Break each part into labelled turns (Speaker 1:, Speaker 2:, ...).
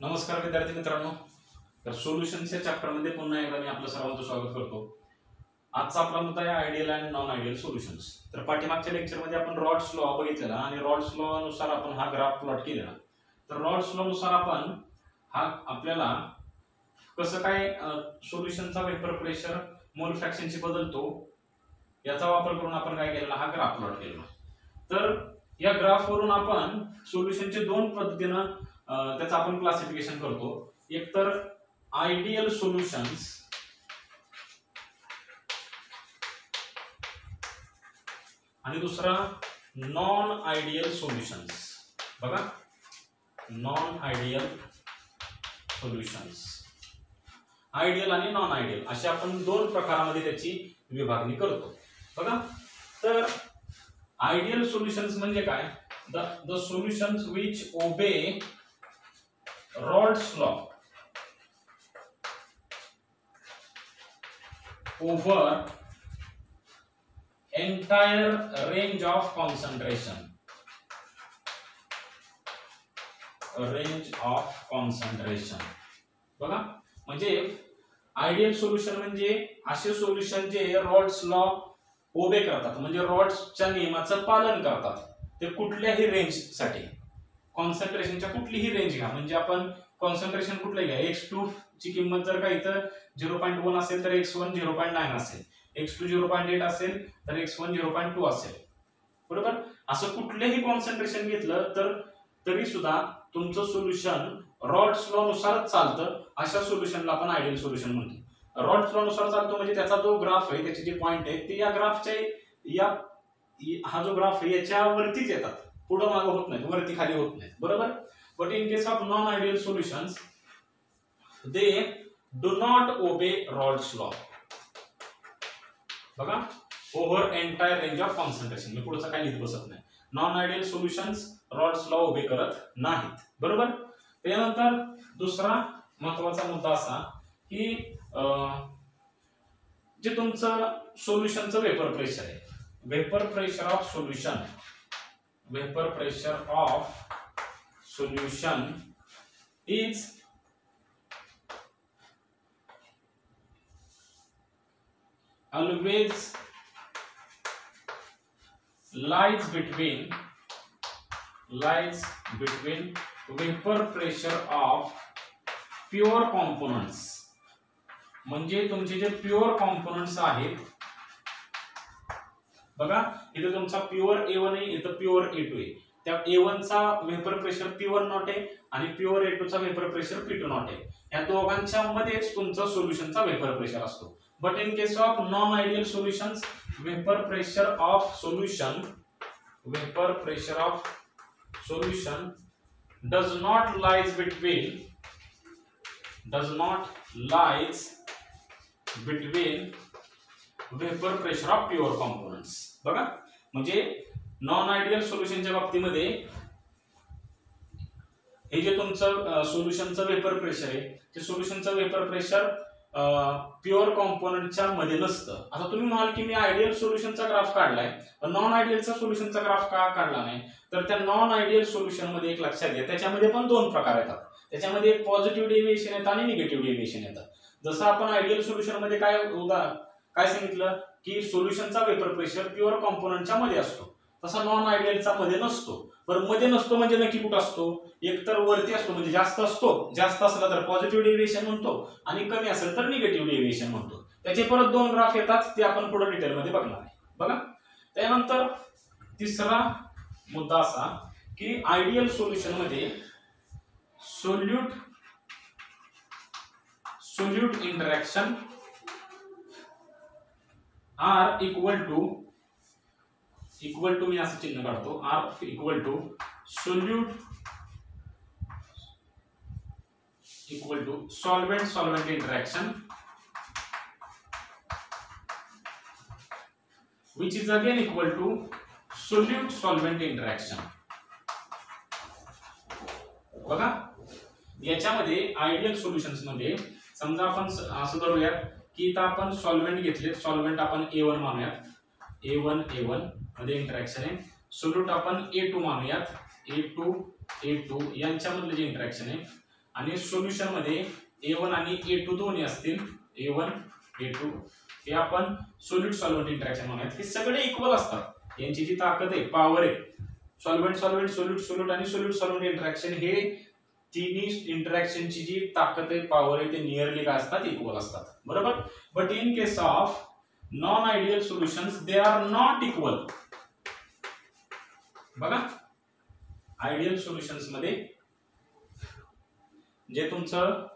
Speaker 1: नमस्कार विद्यार्थी मित्रांनो, तर सोल्युशनच्या चॅप्टरमध्ये पुन्हा एकदा मी आपलं सर्वांचं स्वागत करतो। आजचा आपला मुद्दा आहे ideal and non ideal solutions. तर पाठीमागच्या लेक्चरमध्ये आपण रॉड्स लॉ बघितलेला आणि रॉड्स लॉ नुसार आपण हा ग्राफ प्लॉट केलेला। तर रॉड्स लॉ नुसार आपण हा आपल्याला कसं काय सोल्युशनचा वेपर प्रेशर मोल फ्रॅक्शनशी बदलतो याचा वापर करून आपण काय केलेला, हा ग्राफ प्लॉट केलेला। तर या ग्राफ वरून आपण सोल्युशनचे दोन पद्धतीने त्याचं आपण क्लासिफिकेशन करतो। एक तर आयडियल सोल्युशन्स आणि दुसरा नॉन आयडियल सोल्युशन्स। बघा, नॉन आयडियल सोल्युशन्स, आयडियल आणि नॉन आयडियल असे आपण दोन प्रकारामध्ये त्याची विभागणी करतो। बघा, तर आयडियल सोल्युशन्स म्हणजे काय? द सोल्युशन्स विच ओबे Rod's law over entire range of concentration. बघा, म्हणजे आयडियल सोल्युशन म्हणजे असे सोल्युशन जे रॉड्स लॉ ओबे करतात, म्हणजे रॉड्सच्या नियमाचं पालन करतात। ते कुठल्याही रेंज साठी, कॉन्सन्ट्रेशनच्या कुठलीही रेंज घ्या, म्हणजे आपण कॉन्सन्ट्रेशन कुठलं घ्या, x2 ची किंमत जर का इथं 0.1 असेल तर x1 0.9 असेल, x2 0.8 असेल तर x1 0.2 असेल, बरोबर। असं कुठलेही कॉन्सन्ट्रेशन घेतलं तर तरी सुद्धा तुमचं सोल्युशन रॉड्स लॉ नुसार चालतं। अशा सोल्युशनला आपण आयडियल सोल्युशन म्हणतो। रॉड्स लॉ नुसार चालतो म्हणजे त्याचा जो ग्राफ आहे, त्याचे जे पॉइंट आहेत ते या ग्राफच्या हा जो ग्राफ आहे याच्या वरतीच येतात, पुढे मागे होत नाहीत, वरती खाली होत नाहीत, बरोबर। But in case of non ideal solutions they do not obey Raoult's law. बघा, over entire range of concentration, मी पुढचं काही लिहित बसत नाही। Non ideal solutions Raoult's law obey करत नाहीत, बरोबर। त्यानंतर दुसरा महत्त्वाचा मुद्दा असा की जे तुमचं सोल्युशनचं वेपर प्रेशर आहे, vapour pressure of solution, vapor pressure of solution is always lies between vapor pressure of pure components, म्हणजे तुमचे जे प्युअर कॉम्पोनंट्स आहेत, बघा इथे तुमचा प्युअर A1 आहे, इथे प्युअर A2 आहे। त्या A1 चा वेपर प्रेशर P1 नॉट आहे आणि प्युअर A2 चा वेपर प्रेशर P2 नॉट आहे। या दोघांच्या मध्येच तुमचा सोल्युशनचा वेपर प्रेशर असतो। But in case of non ideal solutions vapour pressure of solution does not lies between vapour pressure of pure components. बघा, म्हणजे नॉन आयडियल सोल्युशनच्या बाबतीमध्ये हे जे तुमचं सोल्युशनचं वेपर प्रेशर आहे, ते सोल्युशनचं वेपर प्रेशर प्युअर कॉम्पोनंटच्या मध्ये नसतं। आता तुम्ही म्हणाल की मी आयडियल सोल्युशनचा ग्राफ काढलाय, पण नॉन आयडियलचा सोल्युशनचा ग्राफ का काढला नाही? तर त्या नॉन आयडियल सोल्युशन मध्ये एक लक्षात घ्या, त्याच्यामध्ये पण दोन प्रकार येतात। त्याच्यामध्ये एक पॉझिटिव्ह डेव्हिएशन येतं आणि निगेटिव्ह डेव्हिएशन येतं। जसं आपण आयडियल सोल्युशन मध्ये काय सांगितलं की सोल्युशनचा वेपर प्रेशर प्युअर कॉम्पोनंटच्या मध्ये असतो, तसा नॉन आयडियलचा मध्ये नसतो। पण मध्ये नसतो म्हणजे नक्की कुठं असतो? एक तर वरती असतो, म्हणजे जास्त असतो, जास्त असला तर पॉझिटिव्ह डेव्हिएशन म्हणतो आणि कमी असेल तर निगेटिव्ह डेव्हिएशन म्हणतो। त्याचे परत दोन ग्राफ येतात, ते आपण पुढे डिटेल मध्ये बघणार आहे। बघा, त्यानंतर तिसरा मुद्दा असा की आयडियल सोल्युशन मध्ये solute interaction are equal to मी असं चिन्ह काढतो, are equal to solute equal to solvent interaction which is again equal to solute solvent interaction। बघा, याच्यामध्ये आयडियल सोल्युशन्स मध्ये समजा आपण असं धरूयात की इथं आपण सॉल्व्हेंट घेतले, सॉल्व्हेंट आपण A1 मानूयात, A1 मध्ये इंटरॅक्शन आहे। सोल्यूट आपण A2 मानूयात, A2 यांच्यामधलं जे इंटरॅक्शन आहे आणि सोल्युशन मध्ये A1 आणि A2 दोन्ही असतील, A1 A2 हे आपण सोल्यूट सॉल्व्हेंट इंटरॅक्शन म्हणूयात. हे सगळे इक्वल असतात. यांची जी ताकद आहे, पॉवर आहे, सॉल्व्हेंट सॉल्व्हेंट सोल्यूट सोल्यूट आणि सोल्यूट सॉल्व्हेंट इंटरॅक्शन, हे तिन्ही इंटरॅक्शनची जी ताकद आहे, पॉवर आहे, ते नियरली काय असतात, इक्वल असतात. बरोबर. But in case of non ideal solutions they are not equal. बघा, आयडियल सोल्युशन्स मध्ये जे तुमचं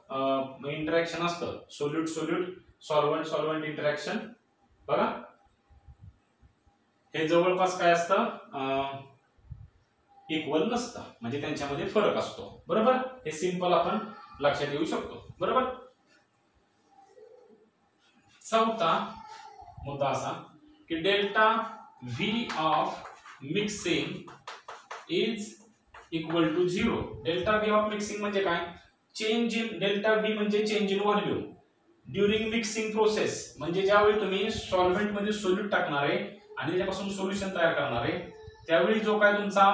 Speaker 1: इंटरॅक्शन असतं, solute solute solvent solvent interaction, बघा हे जवळपास काय असतं, इक्वल नसतं, म्हणजे त्यांच्यामध्ये फरक असतो. बरोबर. हे सिंपल आपण लक्षात येऊ शकतो. बरोबर. चौथा मुद्दा असा की delta V of mixing is equal to 0. Delta V of mixing म्हणजे काय, चेंज इन, डेल्टा व्ही म्हणजे change in volume during mixing process. म्हणजे ज्यावेळी तुम्ही सॉल्व्हेंट मध्ये सोल्यूट टाकणार आहे आणि त्याच्यापासून सोल्युशन तयार करणार आहे, त्यावेळी जो काय तुमचा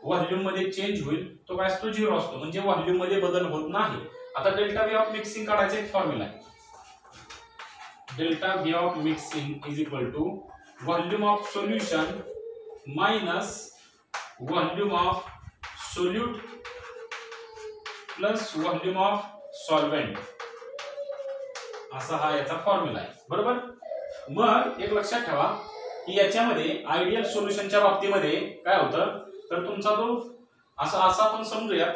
Speaker 1: व्हॉल्यूम मध्ये चेंज होईल तो काय असतो, 0 असतो. म्हणजे व्हॉल्यूम मध्ये बदल होत नाही. आता डेल्टा व्ही ऑफ मिक्सिंग काढायचा एक फॉर्म्युला आहे. Delta V of mixing is equal to volume of solution minus volume of solute plus volume of solvent, असा हा याचा फॉर्म्युला आहे. बरोबर. मग एक लक्षात ठेवा की याच्यामध्ये आयडियल सोल्युशनच्या बाबतीमध्ये काय होतं, तर तुमचा तो असा आपण समजूयात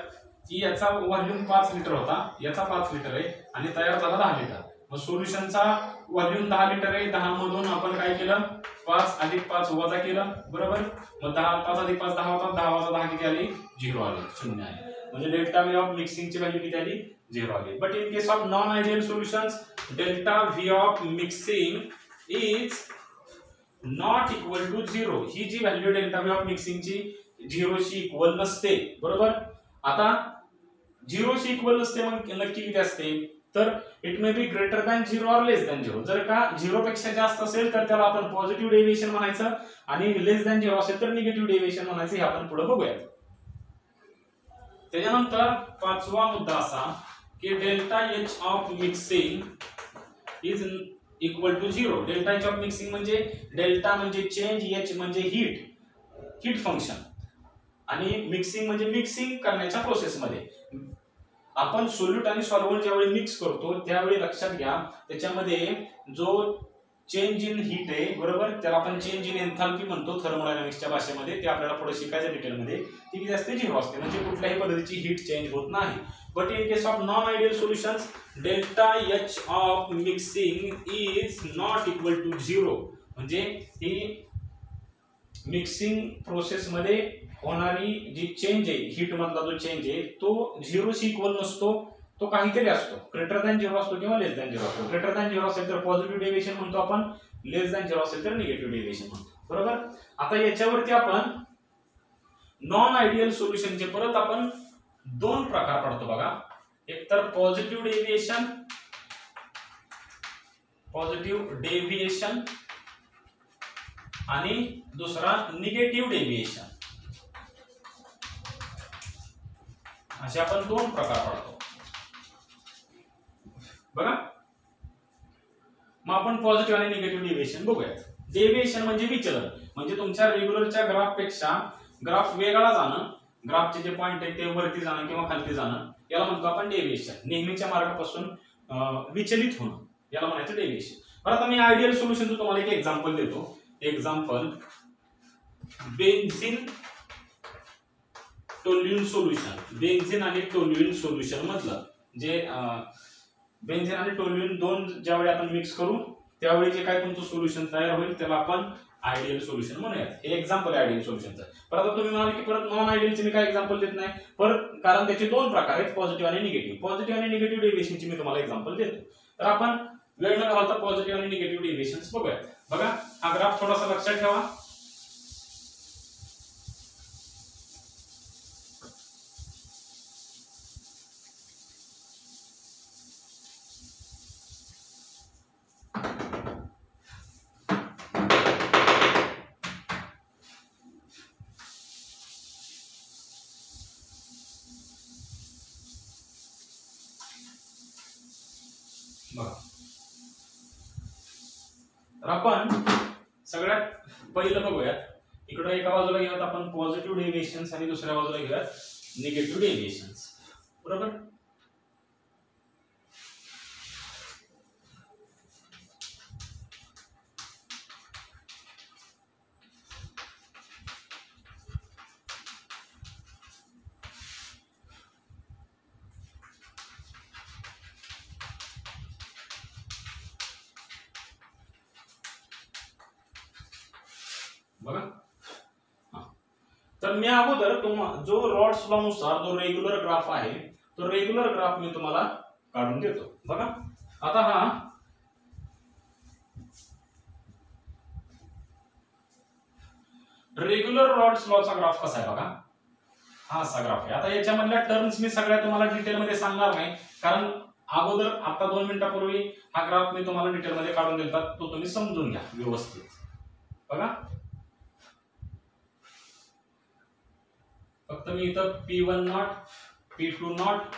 Speaker 1: की याचा व्हॉल्यूम 5 लिटर होता, याचा 5 लिटर आहे आणि तयार झाला 10 लिटर. मग सोल्युशनचा व्हॉल्यूम 10 लिटर आहे, 10 मधून आपण काय केलं, 5 अधिक 5 वजा केलं. बरोबर. मग 5 अधिक 5 10 होता, 10 वजा 10 किती आली, 0 आली, 0 आली. म्हणजे डेल्टा व्ही ऑफ मिक्सिंगची व्हॅल्यू किती आली, 0 आली. But in case of non ideal solutions delta V of mixing is not equal to 0. ही जी व्हॅल्यू डेल्टा व्ही ऑफ मिक्सिंगची 0 शी इक्वल नसते. बरोबर. आता 0 शी इक्वल नसते, मग नक्की किती असते, तर it may be greater than 0 or less than 0. जर का 0 पेक्षा जास्त असेल तर त्याला आपण पॉझिटिव्ह डेव्हिएशन म्हणायचं आणि लेस दॅन 0 असेल तर निगेटिव्ह डेव्हिएशन म्हणायचं. हे आपण पुढे बघूयात. त्याच्यानंतर पाचवा मुद्दा असा की delta H of mixing is equal to 0. Delta H of mixing म्हणजे डेल्टा म्हणजे चेंज, एच म्हणजे हीट फंक्शन आणि मिक्सिंग म्हणजे मिक्सिंग करण्याच्या प्रोसेस मध्ये. आपण सोल्यूट आणि सॉल्व्हेंट ज्यावेळी मिक्स करतो त्यावेळी लक्षात घ्या त्याच्यामध्ये जो चेंज इन हीट आहे, बरोबर, त्याला आपण चेंज इन एन्थाल्पी म्हणतो थर्मोडायनामिक्सच्या भाषेमध्ये. ते आपल्याला पुढे शिकायचं डिटेलमध्ये. ती किती असते, 0 असते. म्हणजे कुठल्याही पद्धतीची हीट चेंज होत नाही. But in case of non ideal solutions delta H of mixing is not equal to 0. म्हणजे ही मिक्सिंग प्रोसेस मध्ये होणारी जी चेंज आहे, हीट मधला जो चेंज आहे तो 0 शी इक्वल नसतो, तो काहीतरी असतो. ग्रेटर दॅन 0 असतो किंवा लेस दॅन 0 असतो. ग्रेटर दॅन 0 असेल तर पॉझिटिव्ह डेव्हिएशन म्हणतो आपण, लेस दॅन 0 असेल तर निगेटिव्ह डेव्हिएशन म्हणतो. बरोबर. आता याच्यावरती आपण नॉन आयडियल सोल्युशनचे परत आपण 2 प्रकार पडतो बघा. एक तर पॉझिटिव्ह डेव्हिएशन आणि दुसरा निगेटिव्ह डेव्हिएशन, असे आपण 2 प्रकार पडतो. बघा, मग आपण पॉझिटिव्ह आणि निगेटिव्ह डेव्हिएशन बघूयात. डेव्हिएशन म्हणजे विचलन, म्हणजे तुमच्या रेग्युलरच्या ग्राफ पेक्षा ग्राफ वेगळा जाणं, ग्राफचे जे पॉइंट आहेत ते वरती जाणं किंवा खाली जाणं, याला म्हणतो आपण डेव्हिएशन. नेहमीच्या मार्गापासून विचलित होणं, याला म्हणायचं डेव्हिएशन. बरं, आता मी आयडियल सोल्युशनचं तुम्हाला एक एक्झाम्पल देतो. Example, benzene toluene solution. Benzene आणि टोल्युइन सोल्युशन मधलं जे बेन्झीन आणि टोल्युइन दोन ज्यावेळी आपण मिक्स करू त्यावेळी जे काय तुमचं सोल्युशन तयार होईल त्याला आपण आयडियल सोल्युशन म्हणूयात. हे एक्झाम्पल आहे आयडियल सोल्युशनचं. परत आता तुम्ही म्हणाल की परत नॉन आयडियलचे मी काय एक्झाम्पल देत नाही, परत कारण त्याचे 2 प्रकार आहेत, पॉझिटिव्ह आणि निगेटिव्ह. पॉझिटिव्ह आणि निगेटिव्ह डेव्हिएशनची मी तुम्हाला एक्झाम्पल देतो. तर आपण वेळ न घालवता पॉझिटिव्ह आणि निगेटिव्ह डेव्हिएशन्स बघूयात. बघा, हा ग्राफ थोडासा लक्षात ठेवा. बघा, तर आपण सगळ्यात पहिलं बघूयात, इकडं एका बाजूला घेऊयात आपण पॉझिटिव्ह डेव्हिएशन्स आणि दुसऱ्या बाजूला घेऊयात निगेटिव्ह डेव्हिएशन्स. बरोबर. बघा, तर मी अगोदर जो रॉड्स लॉ नुसार जो रेग्युलर ग्राफ आहे तो रेग्युलर ग्राफ मी तुम्हाला काढून देतो. बघा, आता हा रेग्युलर रॉड्स लॉचा ग्राफ कसा आहे बघा, हा असा ग्राफ आहे. आता याच्यामधल्या टर्म्स मी सगळ्या तुम्हाला डिटेल मध्ये सांगणार नाही, कारण अगोदर आता 2 मिनिटापूर्वी हा ग्राफ मी तुम्हाला डिटेल मध्ये काढून दिलता, तो तुम्ही समजून घ्या व्यवस्थित. बघा, फक्त मी इथं P1 नॉट, P2 नॉट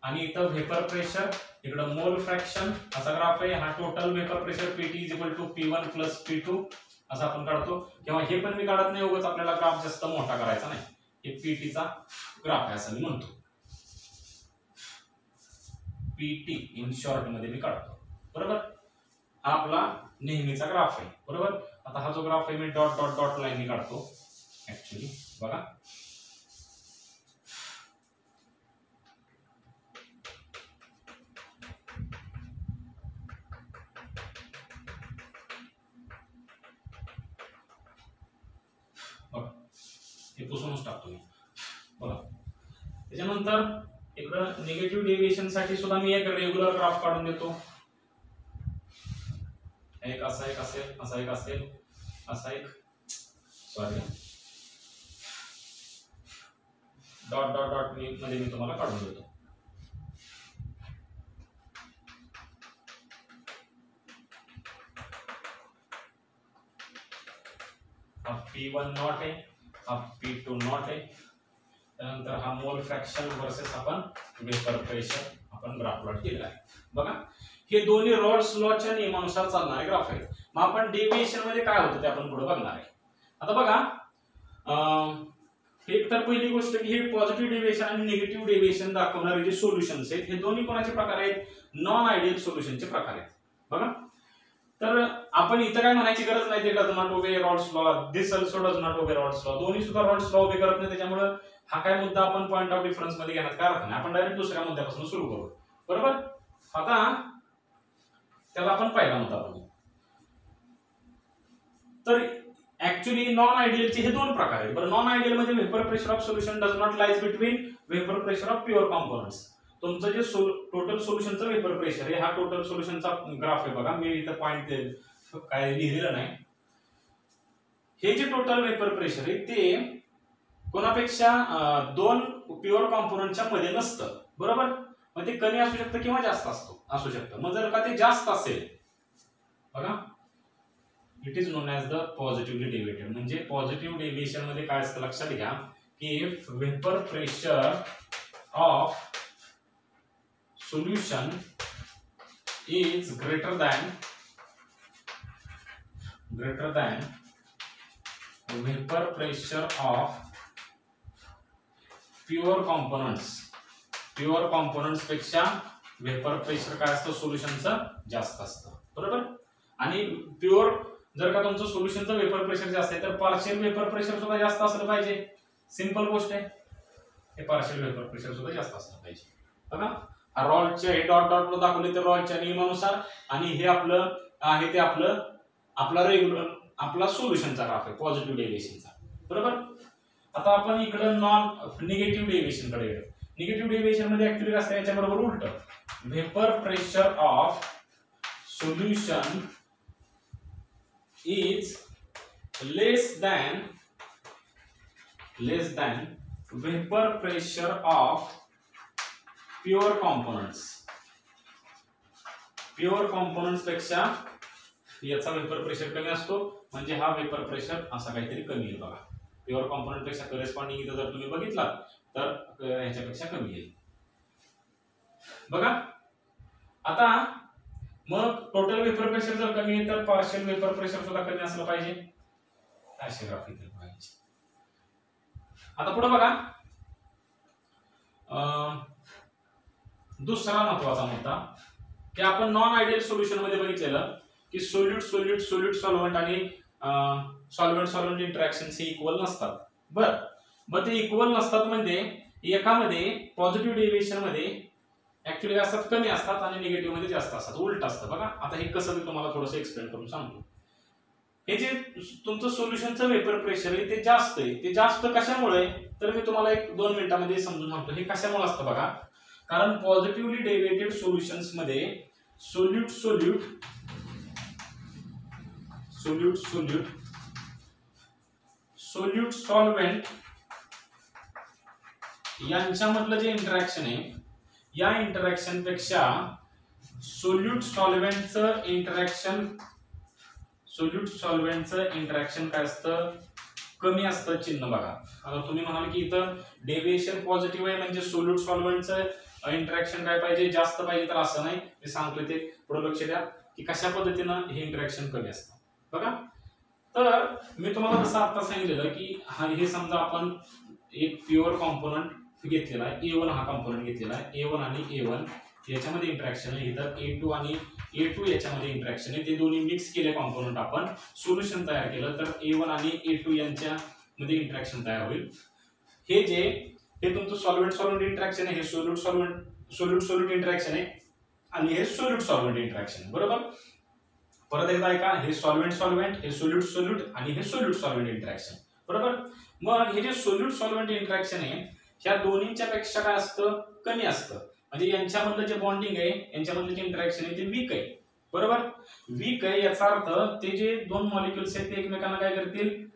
Speaker 1: आणि इथं वेपर प्रेशर, इकडं मोल फ्रॅक्शन असा ग्राफ आहे. हा total vapour pressure PT = P1 + P2 असं आपण काढतो. किंवा हे पण मी काढत नाही, उगाच आपल्याला ग्राफ जास्त मोठा करायचा नाही. हे पीटीचा ग्राफ आहे असं मी म्हणतो. PT इन शॉर्ट मध्ये मी काढतो. बरोबर, हा आपला नेहमीचा ग्राफ आहे. बरोबर. आता हा जो ग्राफ आहे मी डॉट डॉट डॉट लाईन काढतो ऍक्च्युली. बघा, हे पुसूनच टाकतो मी. बघा, त्याच्यानंतर इकडं निगेटिव्ह डेव्हिएशन साठी सुद्धा मी एक रेग्युलर ग्राफ काढून देतो. एक असा एक असेल, असा एक असेल, असा एक, सॉरी, डॉट डॉट डॉट मध्ये मी तुम्हाला काढून देतो. हा P1 नॉट आहे, हा P2 नॉट आहे. त्यानंतर हा मोल फ्रॅक्शन वर्सेस आपण वेपर प्रेशर आपण ग्राफ प्लॉट केलेला आहे. बघा, हे दोन्ही रॉड्स लॉच्या नियमानुसार चालणारे ग्राफ आहेत. मग आपण डेव्हिएशन मध्ये काय होतं ते आपण पुढे बघणार आहे. आता बघा, एक तर पहिली गोष्ट की हे पॉझिटिव्ह डेव्हिएशन आणि निगेटिव्ह डेव्हिएशन दाखवणारे जे सोल्युशन्स आहेत हे दोन्ही कोणाचे प्रकार आहेत, नॉन आयडियल सोल्युशनचे प्रकार आहेत. बघा, तर आपण इथं काय म्हणायची गरज नाही, ते does not obey Raoult's law, this also does not obey Raoult's law, दोन्ही सुद्धा रॉड्स लॉ ओबे करत नाही. त्याच्यामुळे हा काय मुद्दा आपण पॉइंट ऑफ डिफरन्स मध्ये घेण्यात काय अर्थ नाही. आपण डायरेक्ट दुसऱ्या मुद्द्यापासून सुरू करू. बरोबर. आता त्याला आपण पहिला मुद्दा बघू. तर ऍक्च्युली नॉन आयडियलचे हे दोन प्रकार आहेत. बरं, नॉन आयडियल मध्ये vapour pressure of solution does not lies between vapour pressure of pure components. तुमचं जे टोटल सोल्युशनचं वेपर प्रेशर आहे, हा टोटल सोल्युशनचा ग्राफ आहे. बघा, मी इथं पॉइंट काय लिहिलेलं नाही. हे जे टोटल वेपर प्रेशर आहे ते कोणापेक्षा दोन प्युअर कॉम्पोनंटच्या मध्ये नसतं. बरोबर. मग ते कमी असू शकतं किंवा जास्त असू शकतं. मग जर का ते जास्त असेल, बघा, it is known as the positively deviated. म्हणजे पॉझिटिव्ह डेव्हिएशन मध्ये काय असतं लक्षात घ्या की vapour pressure of solution is greater than vapor pressure of pure components. Pure components पेक्षा वेपर प्रेशर काय असतं सोल्युशनचं जास्त असतं. बरोबर. आणि प्युअर जर का तुमचं सोल्युशनचं वेपर प्रेशर जास्त आहे तर पार्शियल वेपर प्रेशर सुद्धा जास्त असलं पाहिजे. सिंपल गोष्ट आहे. हे पार्शियल वेपर प्रेशर सुद्धा जास्त असलं पाहिजे. बघा, रॉडचे डॉट डॉट दाखवले तर रॉडच्या नियमानुसार, आणि हे आपलं आहे ते आपला रेग्युलर आपला सोल्युशनचा ग्राफ आहे पॉझिटिव्ह डेव्हिएशनचा. बरोबर. आता आपण इकडे नॉन निगेटिव्ह डेव्हिएशन कडे येतो. निगेटिव्ह डेव्हिएशन मध्ये ऍक्च्युअली काय असतं याच्याबरोबर उलट, vapour pressure of solution is less than vapour pressure of pure components. Pure components पेक्षा याचा वेपर प्रेशर कमी असतो, म्हणजे हा वेपर प्रेशर असा काहीतरी कमी येईल. बघा, प्युअर कॉम्पोनंट पेक्षा करेस्पॉन्डिंग इथं जर तुम्ही बघितला तर ह्याच्यापेक्षा कमी येईल. बघा, आता मग टोटल वेपर प्रेशर जर कमी आहे तर पार्शियल वेपर प्रेशर सुद्धा कमी असलं पाहिजे, अशी ग्राफ इथे पाहिजे. आता पुढे बघा, दुसरा महत्वाचा मुद्दा की आपण नॉन आयडियल सोल्युशन मध्ये बघितलेलं की सोल्यूट सोल्यूट सोल्यूट सॉल्व्हंट आणि सॉल्व्हंट सॉल्व्हंट इंटरॅक्शन हे इक्वल नसतात. बर, मग ते इक्वल नसतात म्हणजे एकामध्ये पॉझिटिव्ह डेव्हिएशन मध्ये ऍक्च्युअली असतात कमी असतात आणि निगेटिव्ह मध्ये जास्त असतात, उलट असतं. बघा आता हे कसं मी तुम्हाला थोडंसं एक्सप्लेन करून सांगतो. हे जे तुमचं सोल्युशनचं वेपर प्रेशर आहे ते जास्त आहे. ते जास्त कशामुळे, तर मी तुम्हाला 1-2 मिनिटांमध्ये समजून सांगतो हे कशामुळे असतं. बघा, कारण पॉझिटिव्हली डेव्हिएटेड सोल्युशन्स मध्ये solute solute solute solute solute solvent यांच्यामधलं जे इंटरॅक्शन आहे या इंटरॅक्शन पेक्षा सोल्यूट सॉल्व्हेंटचं इंटरॅक्शन काय असतं, कमी असतं चिन्ह. बघा आता तुम्ही म्हणाल की इथं डेव्हिएशन पॉझिटिव्ह आहे म्हणजे सोल्यूट सॉल्व्हेंटचं इंटरॅक्शन काय पाहिजे, जास्त पाहिजे, तर असं नाही. मी सांगतोय ते पुढे लक्ष द्या की कशा पद्धतीनं हे इंटरॅक्शन कमी असतं. बघा, तर मी तुम्हाला जसं आता सांगितलेलं की हे समजा आपण एक प्युअर कॉम्पोनंट घेतलेला आहे, A1 हा कॉम्पोनंट घेतलेला आहे, A1 आणि A1 याच्यामध्ये इंटरॅक्शन आहे, इथं A2 आणि A2 याच्यामध्ये इंटरॅक्शन आहे. ते दोन्ही मिक्स केले कॉम्पोनंट आपण सोल्युशन तयार केलं तर A1 आणि A2 यांच्यामध्ये इंटरॅक्शन तयार होईल. हे तुमचं सॉल्व्हेंट सॉल्व्हेंट इंटरॅक्शन आहे, हे सोल्यूट सोल्यूट इंटरॅक्शन आहे आणि हे सोल्यूट सॉल्व्हेंट इंटरॅक्शन आहे. बरोबर, परत एकदा ऐका, हे सॉल्व्हेंट सॉल्व्हेंट, हे सोल्यूट सोल्यूट आणि हे सोल्यूट सॉल्व्हेंट इंटरॅक्शन. बरोबर, मग हे जे सोल्यूट सॉल्व्हेंट इंटरॅक्शन आहे ह्या दोन्हीच्या पेक्षा काय असतं, कमी असतं. म्हणजे यांच्यामधलं जे बॉन्डिंग आहे, यांच्यामधलं जे इंटरॅक्शन आहे ते वीक आहे. बरोबर, वीक आहे याचा अर्थ ते जे दोन मॉलिक्युल्स आहेत ते एकमेकांना काय करतील,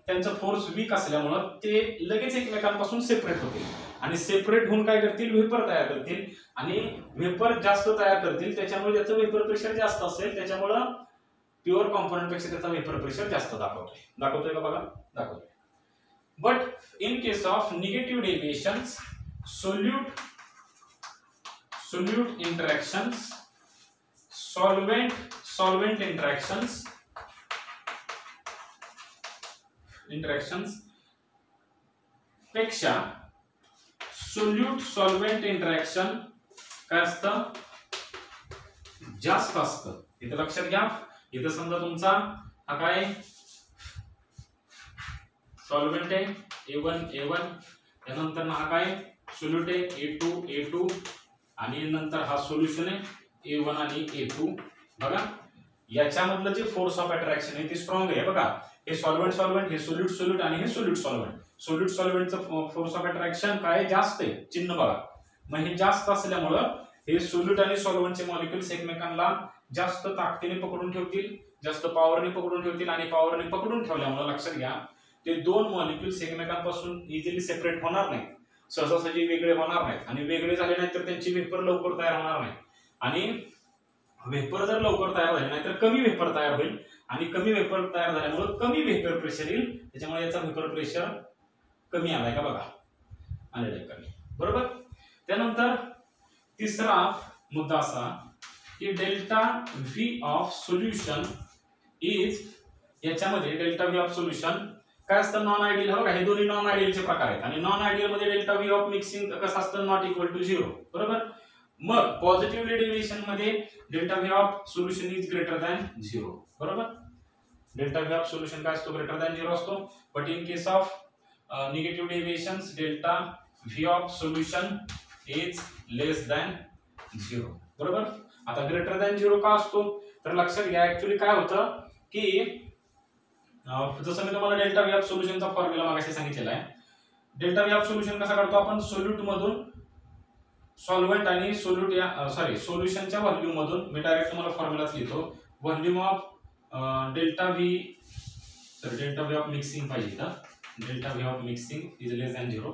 Speaker 1: त्यांचं फोर्स वीक असल्यामुळं ते लगेच एकमेकांपासून सेपरेट होतील आणि सेपरेट होऊन काय करतील, वेपर तयार करतील आणि वेपर जास्त तयार करतील. त्याच्यामुळे त्याचं वेपर प्रेशर जास्त असेल, त्याच्यामुळं प्युअर कॉम्पोनंट पेक्षा त्याचा वेपर प्रेशर जास्त दाखवतोय का बघा, दाखवतोय. But in case of negative deviations, solute interactions, solvent interactions पेक्षा solute solvent interaction काय असतं, जास्त असतं. इथे लक्षात घ्या, इथे समजा तुमचा हा काय सॉल्व्हेंट आहे A1 त्यानंतर हा काय सोल्यूट आहे A2 आणि नंतर हा सोल्युशन आहे A1 आणि A2. बघा याच्यामधलं जे फोर्स ऑफ अट्रॅक्शन आहे ते स्ट्रॉंग आहे. बघा हे सॉल्व्हेंट हे सोल्यूट आणि हे सोल्यूट सॉल्व्हेंटचं फोर्स ऑफ अट्रॅक्शन काय जास्त आहे, चिन्ह बघा. मग हे जास्त असल्यामुळं हे सोल्यूट आणि सॉल्व्हेंटचे मॉलिक्युल्स एकमेकांना जास्त ताकदीने पकडून ठेवतील, जास्त पॉवरने पकडून ठेवतील आणि पॉवरने पकडून ठेवल्यामुळे लक्षात घ्या ते दोन मॉलिक्युल्स एकमेकांपासून इझिली सेपरेट होणार नाहीत, सहजासहजी वेगळे होणार नाहीत आणि वेगळे झाले नाही तर त्यांची वेपर लवकर तयार होणार नाही आणि वेपर जर लवकर तयार झाले नाही तर कमी वेपर तयार होईल आणि कमी वेपर तयार झाल्यामुळे कमी वेपर प्रेशर येईल. त्याच्यामुळे याचा वेपर प्रेशर कमी आलाय का बघा, आलेला आहे कमी. बरोबर, त्यानंतर तिसरा मुद्दा असा की delta V of solution is, याच्यामध्ये डेल्टा व्ही ऑफ सोल्युशन काय असतं, नॉन आयडियल. बघा हे दोन्ही नॉन आयडियलचे प्रकार आहेत आणि नॉन आयडियल मध्ये डेल्टा व्ही ऑफ मिक्सिंग कसं असतं, नॉट इक्वल टू 0. बरोबर, मग पॉझिटिव्हली डेव्हिएशन मध्ये delta V of solution is greater than 0. बरोबर, डेल्टा व्ही ऑफ सोल्युशन काय असतो, ग्रेटर दॅन 0 असतो. But in case of negative deviations delta V of solution is less than 0. बरोबर, आता greater than 0 का असतो, तर लक्षात घ्या ऍक्च्युअली काय होतं की जसं मी तुम्हाला डेल्टा व्ही ऑफ सोल्युशनचा फॉर्म्युला मागाशी सांगितलेला आहे. डेल्टा व्ही ऑफ सोल्युशन कसा करतो आपण, सोल्यूट मधून सॉल्व्हेंट आणि सोल्युशनच्या व्हॉल्यूम मधून मी डायरेक्ट तुम्हाला फॉर्म्युलाच लिहितो. Volume of delta V of mixing पाहिजे तर delta V of mixing is less than 0,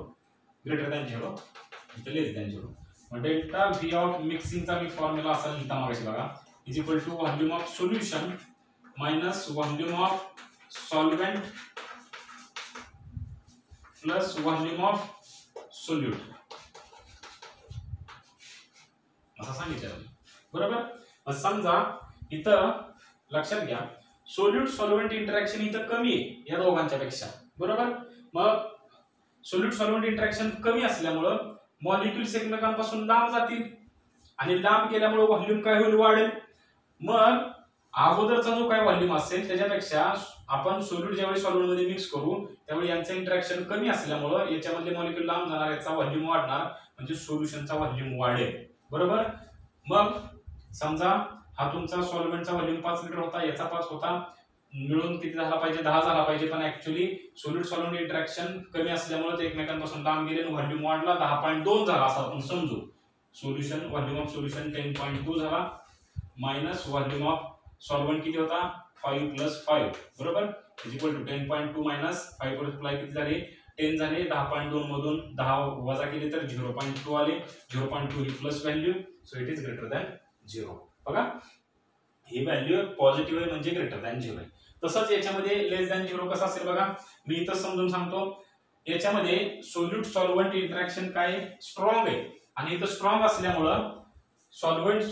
Speaker 1: greater than 0, less than 0. मग डेल्टा व्ही ऑफ मिक्सिंगचा मी फॉर्म्युला असा लिहिता मागाशी बघा, is equal to volume of solution minus volume of solvent plus volume of solute असं सांगितलं. बरोबर, समजा इथं लक्षात घ्या सोल्यूट सॉल्व्हेंट इंटरॅक्शन इथं कमी आहे या दोघांच्या पेक्षा, बरोबर. मग सोल्यूट सॉल्व्हेंट इंटरॅक्शन कमी असल्यामुळं मॉलिक्युल्स एकमेकांपासून लांब जातील आणि लांब गेल्यामुळे व्हॉल्यूम काय होईल, वाढेल. मग अगोदरचा जो काय व्हॉल्यूम असेल त्याच्यापेक्षा आपण सोल्यूट ज्यावेळी सॉल्व्हेंट मध्ये मिक्स करू त्यावेळी यांचं इंटरॅक्शन कमी असल्यामुळे याच्यामधले मॉलिक्युल लांब जाणार, याचा व्हॉल्यूम वाढणार म्हणजे सोल्युशनचा व्हॉल्यूम वाढेल, बरोबर. मग समजा हा तुमचा सॉल्व्हेंटचा व्हॉल्यूम 5 लिटर होता, याचा 5 होता, मिळून किती झाला पाहिजे, 10 झाला पाहिजे. पण ऍक्च्युअली सोल्यूट सॉल्व्हेंट इंटरॅक्शन कमी असल्यामुळे ते एकमेकांपासून लांब गेले आणि व्हॉल्यूम वाढला, 10.2 झाला असं आपण समजू. सोल्युशन व्हॉल्यूम ऑफ सोल्युशन 10.2 झाला मायनस व्हॉल्यूम ऑफ सॉल्व्हेंट किती होता 5 + 5, बरोबर, इज इक्वल टू 10.2 मायनस 5 वर अप्लाय किती झाले 10 झाले. 10.2 मधून 10 वजा केले तर 0.2 आले. 0.2 ही plus value, so it is greater than 0. बघा ही व्हॅल्यू पॉझिटिव्ह आहे म्हणजे ग्रेटर दॅन 0 आहे. तसंच याच्यामध्ये लेस दॅन 0 कसं असेल बघा, मी इथं समजून सांगतो. याच्यामध्ये सोल्यूट सॉल्व्हेंट इंटरॅक्शन काय स्ट्रॉंग आहे आणि इथं स्ट्रॉंग असल्यामुळं सॉल्व्हेंट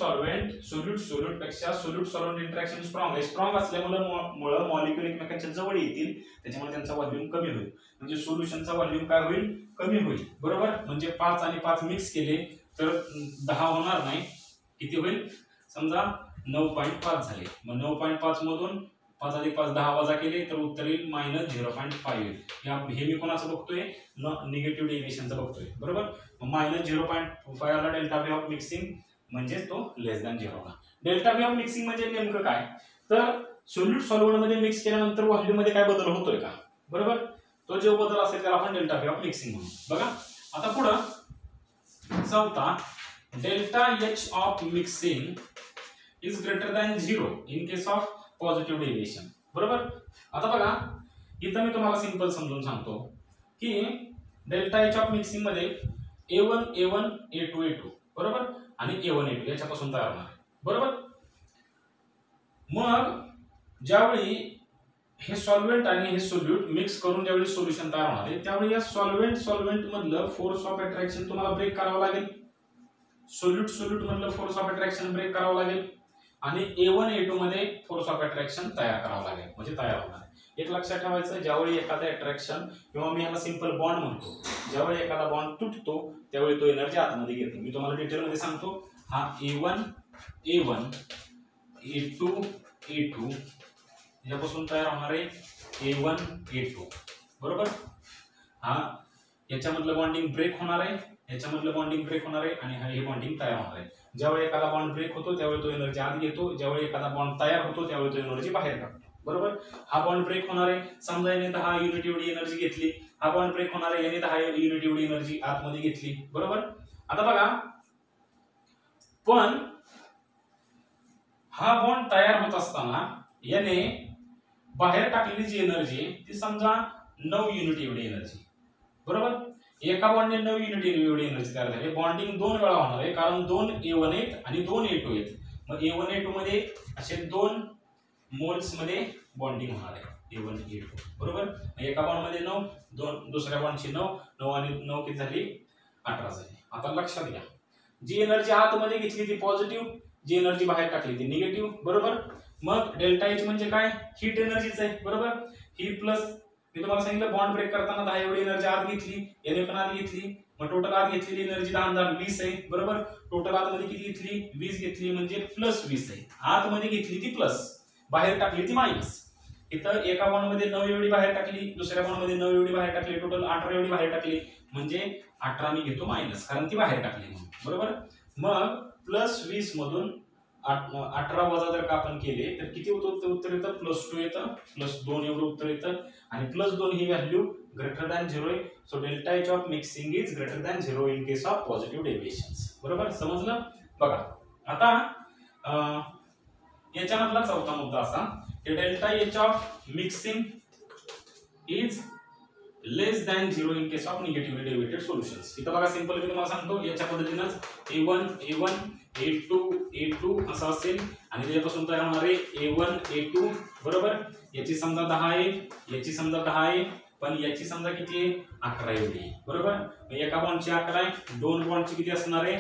Speaker 1: सोल्यूट पेक्षा सोल्यूट सॉल्व्हेंट इंटरॅक्शन स्ट्रॉंग आहे. स्ट्रॉंग असल्यामुळे मॉलिक्युल एकमेकांच्या जवळ येतील, त्याच्यामुळे त्यांचा व्हॉल्यूम कमी होईल म्हणजे सोल्युशनचा व्हॉल्यूम काय होईल, कमी होईल, बरोबर. म्हणजे 5 आणि 5 मिक्स केले तर 10 होणार नाही, किती होईल समजा 9.5 झाले. मग 9.5 मधून 5 अधिक 5 10 वजा केले तर उत्तर येईल -0.5 येईल. हे मी कोणाचं बघतोय, निगेटिव्ह डेव्हिएशनचं बघतोय, बरोबर. -0.5 आला डेल्टा व्ही ऑफ मिक्सिंग म्हणजे तो लेस दॅन 0 होणार. डेल्टा व्ही ऑफ मिक्सिंग म्हणजे नेमकं काय, तर सोल्यूट सॉल्व्हेंट मध्ये मिक्स केल्यानंतर व्हॉल्यूम मध्ये काय बदल होतोय का, बरोबर. तो जो बदल असेल त्याला आपण डेल्टा व्ही ऑफ मिक्सिंग म्हणू. बघा आता पुढं चौथा, delta H of mixing is greater than 0 in case of positive deviation, बरोबर. आता बघा इथं मी तुम्हाला सिंपल समजून सांगतो की डेल्टा एच ऑफ मिक्सिंग मध्ये A1 A1 A2 A2, बरोबर, आणि A1 A2 याच्यापासून तयार होणार आहे, बरोबर. मग ज्यावेळी हे सॉल्व्हेंट आणि हे सोल्यूट मिक्स करून ज्यावेळी सोल्युशन तयार होणार आहे त्यावेळी या सॉल्व्हेंट मधलं फोर्स ऑफ अट्रॅक्शन तुम्हाला ब्रेक करावं लागेल. सोल्यूट मधलं फोर्स ऑफ अट्रॅक्शन ब्रेक करावं लागेल आणि A1 A2 मध्ये फोर्स ऑफ अट्रॅक्शन तयार करावं लागेल म्हणजे तयार होणार. एक लक्षात ठेवायचं, ज्यावेळी एखादा अट्रॅक्शन किंवा मी याला सिंपल बॉन्ड म्हणतो, ज्यावेळी एखादा बॉन्ड तुटतो त्यावेळी तो एनर्जी आतमध्ये घेतो. मी तुम्हाला डिटेल मध्ये सांगतो. हा A1 A1 A2 A2 यापासून तयार होणार आहे A1 A2, बरोबर. हा याच्यामधलं बॉन्डिंग ब्रेक होणार आहे, याच्यामधलं बॉन्डिंग ब्रेक होणार आहे आणि हे बॉन्डिंग तयार होणार आहे. ज्यावेळी एखादा बॉन्ड ब्रेक होतो त्यावेळी तो एनर्जी आत घेतो, ज्यावेळी एखादा बॉन्ड तयार होतो त्यावेळी तो एनर्जी बाहेर काढतो, बरोबर. हा बॉन्ड ब्रेक होणार आहे, समजा याने 10 युनिट एवढी एनर्जी घेतली, हा बॉन्ड ब्रेक होणार आहे, याने 10 युनिट एवढी एनर्जी आतमध्ये घेतली, बरोबर. आता बघा पण हा बॉन्ड तयार होत असताना याने बाहेर टाकलेली जी एनर्जी ती समजा 9 युनिट एवढी एनर्जी, बरोबर. एका बॉन्डने 9 युनिट एवढी एनर्जी तयार झाली. बॉन्डिंग 2 वेळा होणार आहे कारण 2 A1 आहेत आणि 2 A2 आहेत. मग A1 A2 मध्ये असे 2 मोल्स मध्ये बॉन्डिंग होणार आहे A1 A2, बरोबर. एका बॉन्ड मध्ये 9, दुसऱ्या बॉन्डची 9 आणि 9 किती झाली 18 झाली. आता लक्षात घ्या, जी एनर्जी आतमध्ये घेतली ती पॉझिटिव्ह, जी एनर्जी बाहेर टाकली ती निगेटिव्ह, बरोबर. मग डेल्टा एच म्हणजे काय, हीट एनर्जीच आहे, बरोबर. ही प्लस मी तुम्हाला सांगितलं बॉन्ड ब्रेक करताना 10 एवढी एनर्जी आत घेतली, याने पण आत घेतली, मग टोटल आत घेतलेली एनर्जी 10 20 आहे, बरोबर. टोटल आतमध्ये किती घेतली 20 घेतली म्हणजे प्लस 20 आहे. आतमध्ये घेतली ती प्लस, बाहेर टाकली ती मायनस. इथं एका बॉन्ड मध्ये 9 एवढी बाहेर टाकली, दुसऱ्या बॉन्ड मध्ये 9 एवढी बाहेर टाकली, टोटल 18 एवढी बाहेर टाकली म्हणजे 18 मी घेतो मायनस कारण ती बाहेर टाकली म्हणून, बरोबर. मग प्लस 20 मधून 18 वजा जर का आपण केले तर किती होतं, ते उत्तर येतं +2 येतं, +2 एवढं उत्तर येतं आणि +2 ही व्हॅल्यू ग्रेटर दॅन 0 आहे. So delta H of mixing is greater than 0 in case of positive deviations, बरोबर. समजलं. बघा आता याच्यामधला चौथा मुद्दा असा की delta H of mixing is less than 0 in case of negatively deviated solutions. इथं बघा सिंपल मी तुम्हाला सांगतो, याच्या पद्धतीनंच A1 A1 A2 A2 असं असेल आणि त्याच्यापासून तयार होणार आहे A1 A2, बरोबर. याची समजा 10 आहे, याची समजा 10 आहे, पण याची समजा किती आहे 11 एवढी, बरोबर. एका बॉन्डची 11 आहे, 2 बॉन्डची किती असणार आहे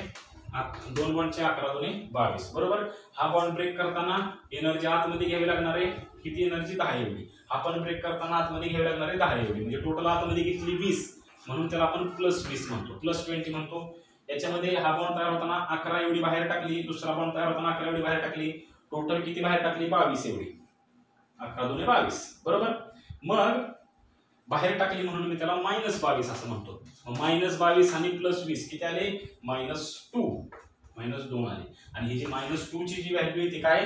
Speaker 1: 2 बॉन्डचे 11 दुने 22 बरोबर. हा बॉन्ड ब्रेक करताना एनर्जी आतमध्ये घ्यावी लागणार आहे किती एनर्जी 10 एवढी. आपण ब्रेक करताना आतमध्ये घ्यावी लागणार आहे 10 एवढी म्हणजे टोटल आतमध्ये घेतली 20 म्हणून त्याला आपण +20 म्हणतो +20 म्हणतो. याच्यामध्ये हा बॉन्ड तयार होताना 11 एवढी बाहेर टाकली, दुसरा बॉन्ड तयार होताना 11 एवढी बाहेर टाकली, टोटल किती बाहेर टाकली 22 एवढी. 11 दुने 22 बरोबर. मग बाहेर टाकली म्हणून मी त्याला -22 असं म्हणतो. -22 आणि +20 किती आले -2 आले. आणि ही जी -2 ची जी व्हॅल्यू आहे ती काय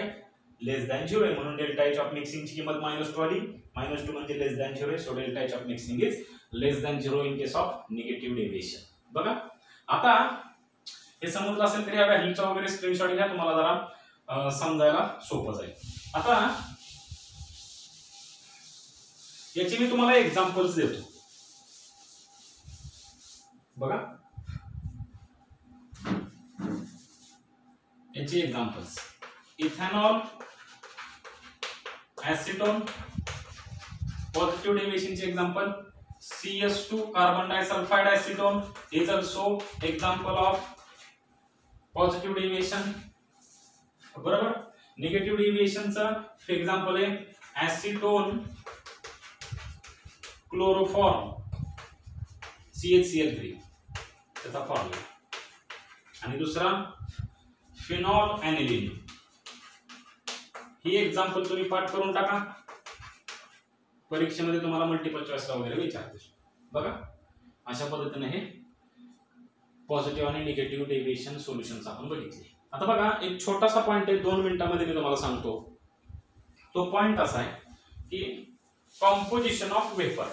Speaker 1: <0 आहे म्हणून डेल्टा एच ऑफ मिक्सिंग ची किंमत -2 आली. -2 म्हणजे <0 आहे so delta H of mixing is <0 in case of negative deviation. बघा आता हे समजलं असेल तर या व्हॅल्यूचा वगैरे स्क्रीनशॉट घ्या तुम्हाला जरा समजायला सोपं जाईल. आता याची मी तुम्हाला एक्झाम्पल्स देतो बघा. याची एक्झाम्पल्स इथेनॉल ऍसिटोन पॉझिटिव्ह डेव्हिएशनचे example CS2 carbon disulphide acetone is also example of positive deviation बरोबर. निगेटिव्ह डेव्हिएशनचं एक्झाम्पल आहे ऍसिटोन क्लोरोफॉर्म CHCl3 त्याचा फॉर्म्युला. आणि दुसरा फिनॉल ॲनिलीन. ही एक्झाम्पल तुम्ही पाठ करून टाका परीक्षेमध्ये तुम्हाला मल्टिपल चॉईसला वगैरे विचारते बघा. अशा पद्धतीने हे पॉझिटिव्ह आणि निगेटिव्ह डेव्हिएशन सोल्युशन्स आपण बघितले. आता बघा एक छोटासा पॉइंट आहे 2 मिनिटांमध्ये मी तुम्हाला सांगतो. तो पॉइंट असा आहे की कॉम्पोजिशन ऑफ वेपर.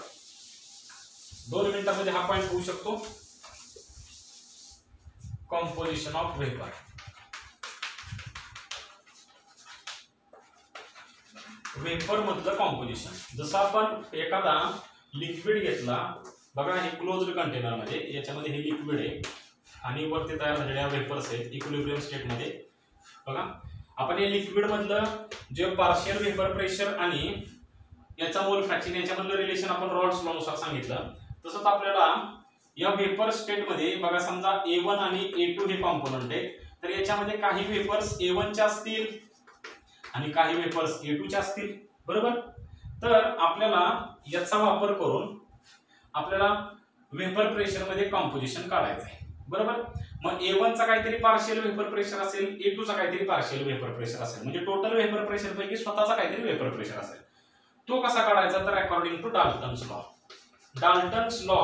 Speaker 1: 2 मिनिटांमध्ये हा पॉइंट होऊ शकतो. Composition of vapour. वेपर मधलं कॉम्पोजिशन. जसं आपण एखादा लिक्विड घेतला बघा हे क्लोज्ड कंटेनर मध्ये याच्यामध्ये हे लिक्विड आहे आणि वरती तयार झालेल्या वेपर्स आहेत इक्विलिब्रियम स्टेट मध्ये. बघा आपण या लिक्विड मधलं जे पार्शियल वेपर प्रेशर आणि याचा मोल फ्रॅक्शन याच्यामधलं रिलेशन आपण रॉल्स लॉ नुसार सांगितलं. तसंच आपल्याला या वेपर स्टेट मध्ये बघा समजा A1 आणि A2 हे कॉम्पोनंट आहेत तर याच्यामध्ये काही वेपर्स A1 चे असतील आणि काही वेपर्स A2 चे असतील बरोबर. तर आपल्याला याचा वापर करून आपल्याला वेपर प्रेशर मध्ये कॉम्पोजिशन काढायचं आहे बरोबर. मग A1 चा काहीतरी पार्शियल वेपर प्रेशर असेल A2 चा काहीतरी पार्शियल वेपर प्रेशर असेल म्हणजे टोटल वेपर प्रेशर पैकी स्वतःचा काहीतरी वेपर प्रेशर असेल. तो कसा काढायचा तर according to Dalton's law. Dalton's law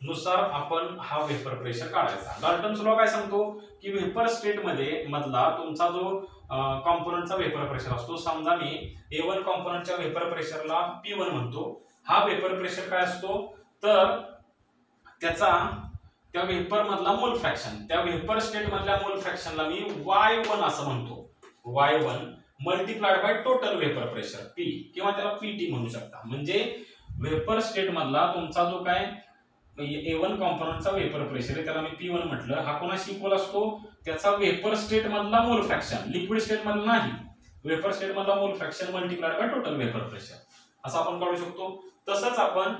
Speaker 1: नुसार आपण हा वेपर प्रेशर काढायचा. डाल्टन्स लॉ काय सांगतो की वेपर स्टेट मध्ये मधला तुमचा जो कॉम्पोनंटचा वेपर प्रेशर असतो. समजा मी A1 कॉम्पोनंटच्या वेपर प्रेशरला P1 म्हणतो. हा वेपर प्रेशर काय असतो तर त्याचा त्या वेपर मधला मोल फ्रॅक्शन त्या वेपर स्टेट मधल्या मोल फ्रॅक्शनला मी Y1 असं म्हणतो. Y1 multiplied by total vapour pressure P किंवा त्याला PT म्हणू शकता. म्हणजे वेपर स्टेट मधला तुमचा जो काय A1 कॉम्पोनंटचा वेपर प्रेशर आहे त्याला मी P1 म्हटलं. हा कोणाशी इक्वल असतो त्याचा वेपर स्टेट मधला मोल फ्रॅक्शन लिक्विड स्टेट मधला नाही वेपर स्टेट मधला मोल fraction multiplied by total vapour pressure असं आपण काढू शकतो. तसंच आपण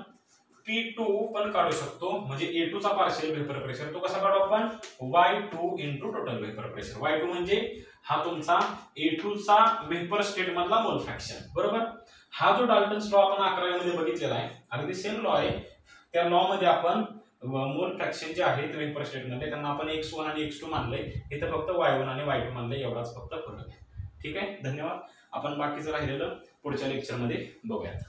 Speaker 1: P2 पण काढू शकतो म्हणजे A2 चा पार्शियल वेपर प्रेशर. तो कसा काढू आपण Y2 into total vapour pressure. Y2 म्हणजे हा तुमचा A2 चा वेपर स्टेट मधला मोल फ्रॅक्शन बरोबर. हा जो डाल्टन्स लॉ आपण 11वी मध्ये बघितलेला आहे अगदी सेम लॉ आहे. त्या लॉ मध्ये आपण मोल फ्रॅक्शन जे आहे वेपर स्टेट मध्ये त्यांना आपण x1 आणि x2 मानलंय. इथे फक्त y1 आणि y2 मानलंय एवढाच फक्त फरक आहे. ठीक आहे धन्यवाद. आपण बाकीचं राहिलेलं पुढच्या लेक्चर मध्ये बघूयात.